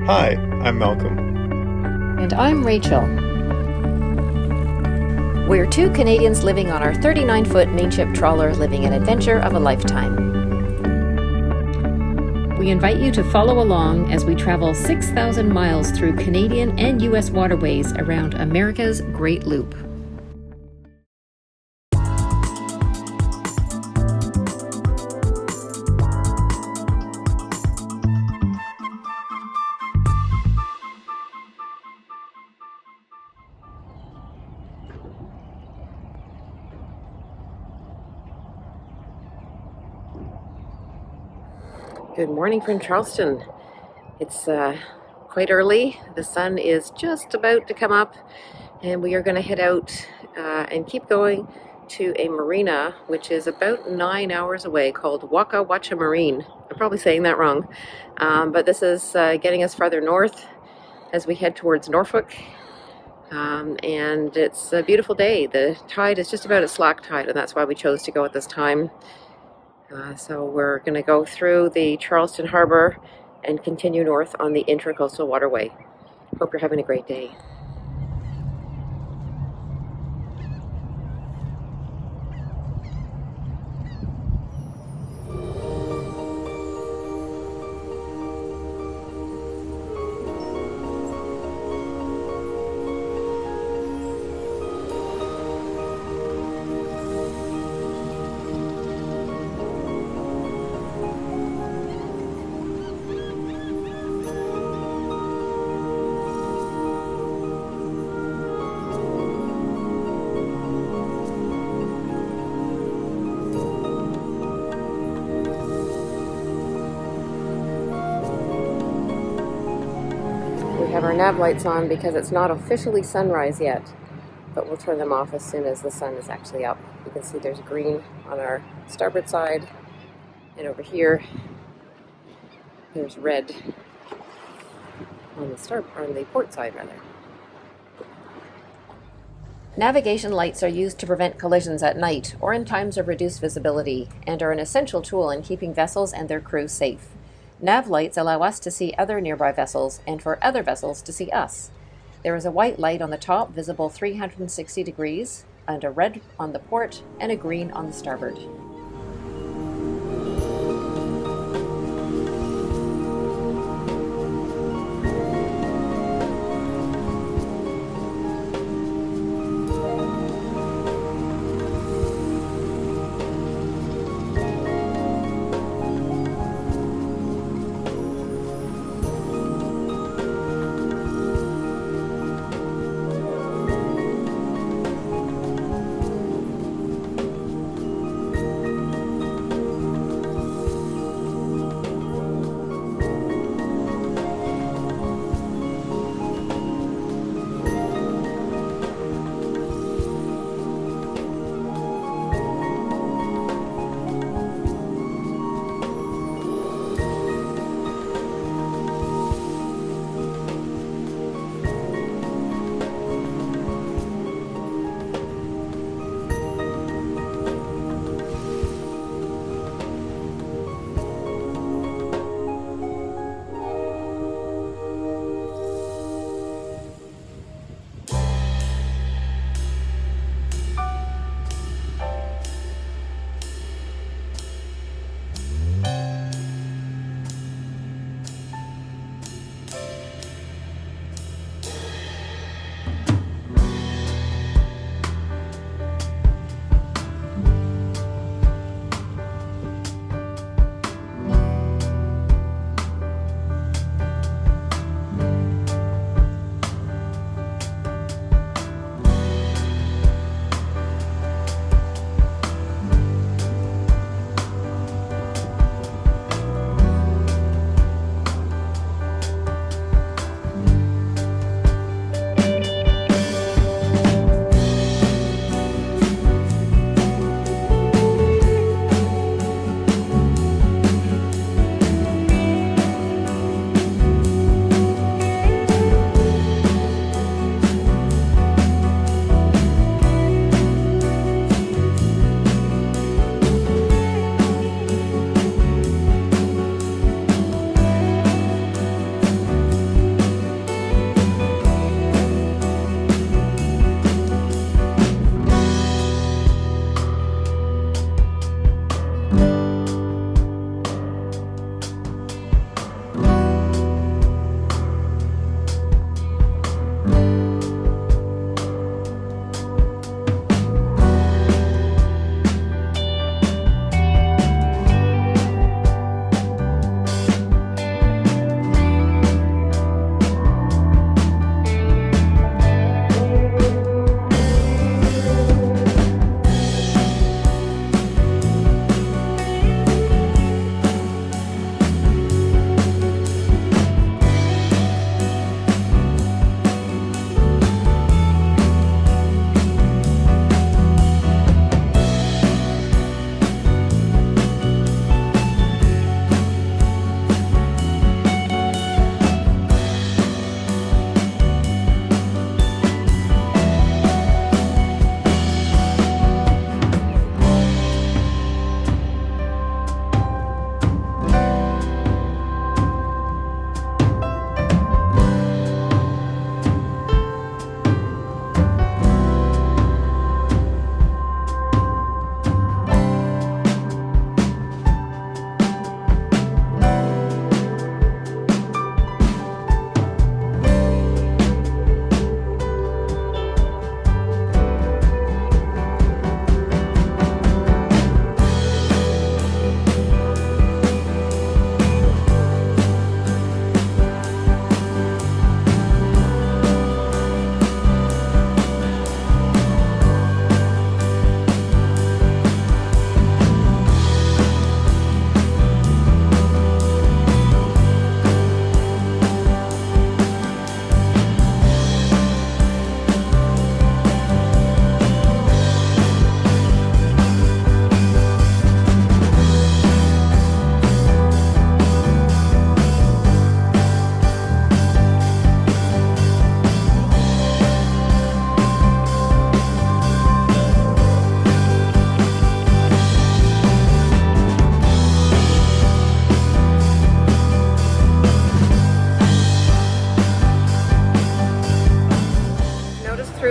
Hi, I'm Malcolm. And I'm Rachel. We're two Canadians living on our 39-foot mainship trawler, living an adventure of a lifetime. We invite you to follow along as we travel 6,000 miles through Canadian and U.S. waterways around America's Great Loop. Good morning from Charleston. It's quite early. The sun is just about to come up, and we are going to head out and keep going to a marina which is about 9 hours away, called Wacca Wache Marina. I'm probably saying that wrong, but this is getting us farther north as we head towards Norfolk. And it's a beautiful day. The tide is just about at slack tide, and that's why we chose to go at this time. So we're going to go through the Charleston harbour and continue north on the Intra-coastal waterway. Hope you're having a great day. We have our nav lights on because it's not officially sunrise yet, but we'll turn them off as soon as the sun is actually up. You can see there's green on our starboard side, and over here there's red on the port side rather. Navigation lights are used to prevent collisions at night or in times of reduced visibility, and are an essential tool in keeping vessels and their crews safe. Nav lights allow us to see other nearby vessels and for other vessels to see us. There is a white light on the top, visible 360 degrees, and a red on the port and a green on the starboard.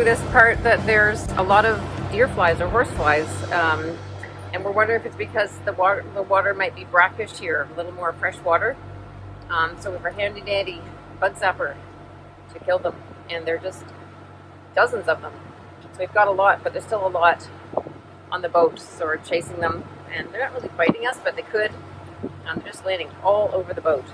This part that there's a lot of deer flies or horse flies, and we're wondering if it's because the water might be brackish here, a little more fresh water. So we have our handy dandy bug zapper to kill them, and they're just dozens of them. So we've got a lot, but there's still a lot on the boat, so we're chasing them, and they're not really biting us, but they could. They're just landing all over the boat.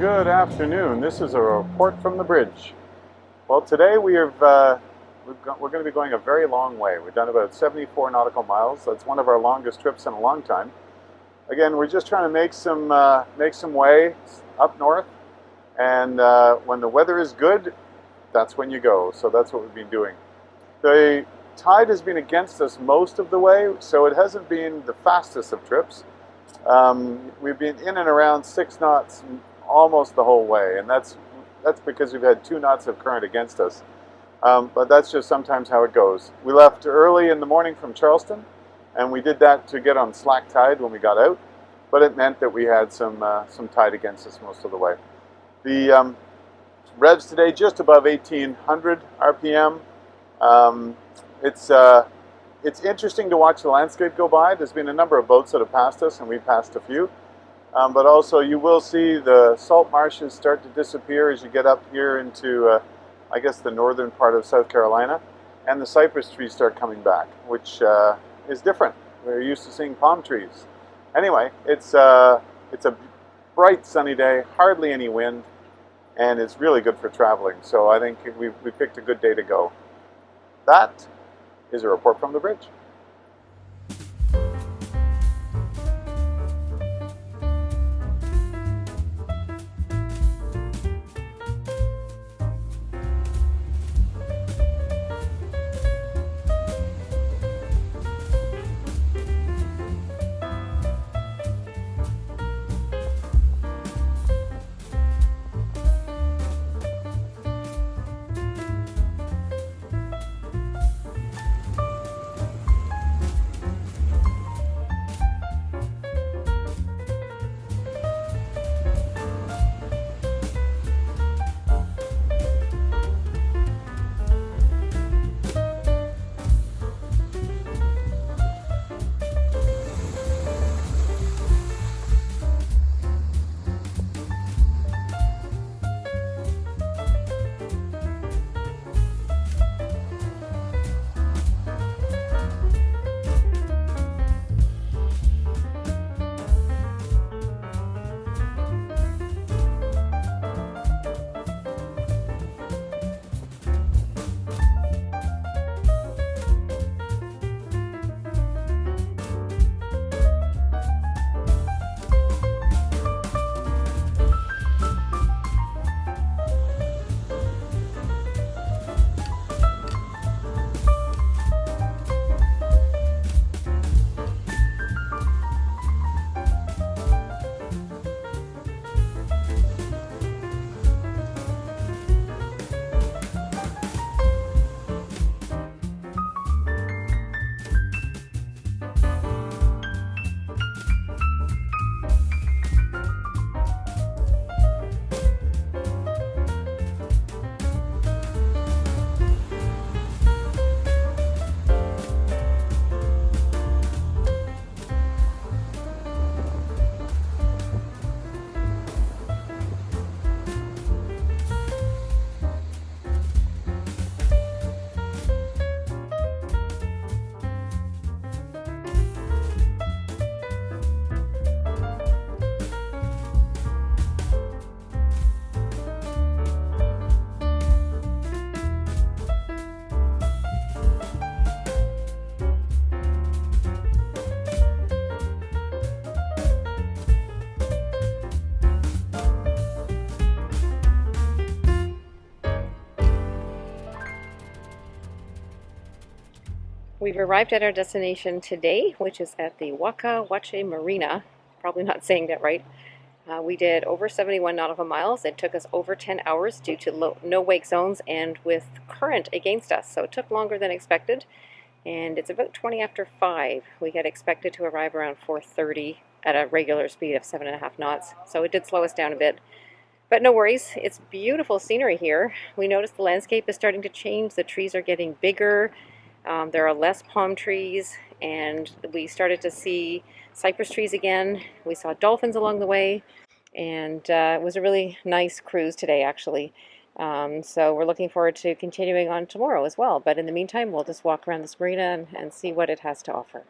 Good afternoon. This is a report from the bridge. Well, today we're going to be going a very long way. We've done about 74 nautical miles. That's one of our longest trips in a long time. Again, we're just trying to make some way up north, and when the weather is good, that's when you go. So that's what we've been doing. The tide has been against us most of the way, so it hasn't been the fastest of trips. We've been in and around 6 knots almost the whole way, and that's because we've had 2 knots of current against us. But that's just sometimes how it goes. We left early in the morning from Charleston, and we did that to get on slack tide when we got out, but it meant that we had some tide against us most of the way. The revs today just above 1800 RPM. It's interesting to watch the landscape go by. There's been a number of boats that have passed us, and we passed a few. But also you will see the salt marshes start to disappear as you get up here into, I guess, the northern part of South Carolina. And the cypress trees start coming back, which is different. We're used to seeing palm trees. Anyway, it's a bright sunny day, hardly any wind, and it's really good for traveling. So I think we picked a good day to go. That is a report from the bridge. We've arrived at our destination today, which is at the Wacca Wache Marina. Probably not saying that right. We did over 71 nautical miles. It took us over 10 hours due to no wake zones and with current against us. So it took longer than expected. And it's about 20 after 5. We had expected to arrive around 4:30 at a regular speed of 7.5 knots. So it did slow us down a bit. But no worries. It's beautiful scenery here. We noticed the landscape is starting to change. The trees are getting bigger. There are less palm trees, and we started to see cypress trees again. We saw dolphins along the way, and it was a really nice cruise today, actually. So we're looking forward to continuing on tomorrow as well. But in the meantime, we'll just walk around this marina and see what it has to offer.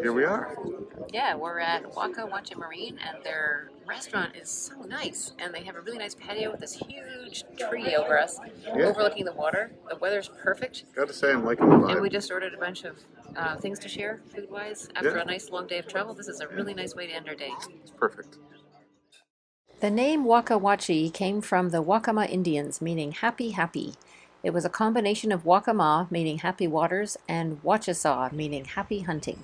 Here we are. Yeah, we're at Wacca Wache Marina, and their restaurant is so nice. And they have a really nice patio with this huge tree over us, overlooking the water. The weather's perfect. Gotta say, I'm liking the vibe. And we just ordered a bunch of things to share, food-wise. After a nice long day of travel, this is a really nice way to end our day. It's perfect. The name Wacca Wache came from the Wacama Indians, meaning happy, happy. It was a combination of Wacama, meaning happy waters, and Wachesaw, meaning happy hunting.